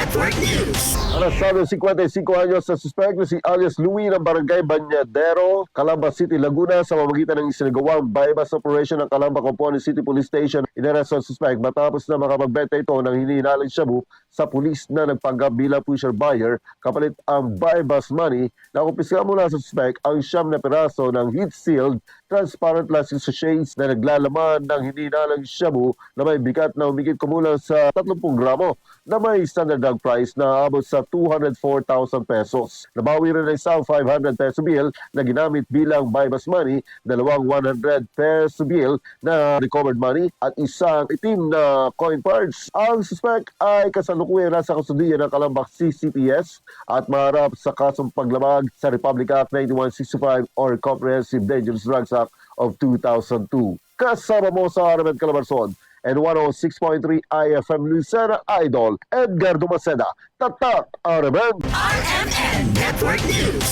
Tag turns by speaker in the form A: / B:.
A: Network News.
B: Arestado 55 anyos sa suspect na si alias Louie ng Barangay Bañadero, Calamba City, Laguna sa pamamagitan ng isinagawang bypass operation ng Calamba Component City Police Station. Inaresto ang suspect matapos na makapagbenta ito ng hinihinalang shabu sa pulis na nagpanggap bilang pusher buyer kapalit ang bypass money. Nakumpiska mula sa suspect ang 9 na piraso ng heat-sealed transparent plastic sachets na naglalaman ng hinihinalang shabu na may bigat na humigit kumulang sa 30 gramo na may standard drug price na abot sa 204,000 pesos. Nabawi rin ang isang 500 peso bill na ginamit bilang bypass money, dalawang 100 peso bill na recovered money at isang itim na coin parts. Ang suspect ay kasalukuyan nasa kustudiya ng Calamba CCPS at maharap sa kasong paglamag sa Republic Act 9165 or Comprehensive Dangerous Drugs Act of 2002. Kasama mo sa Aramet Calabarzon and 106.3 IFM Lucena Idol, Edgar Dumaceda, Tatak RMN
A: RMN Network News.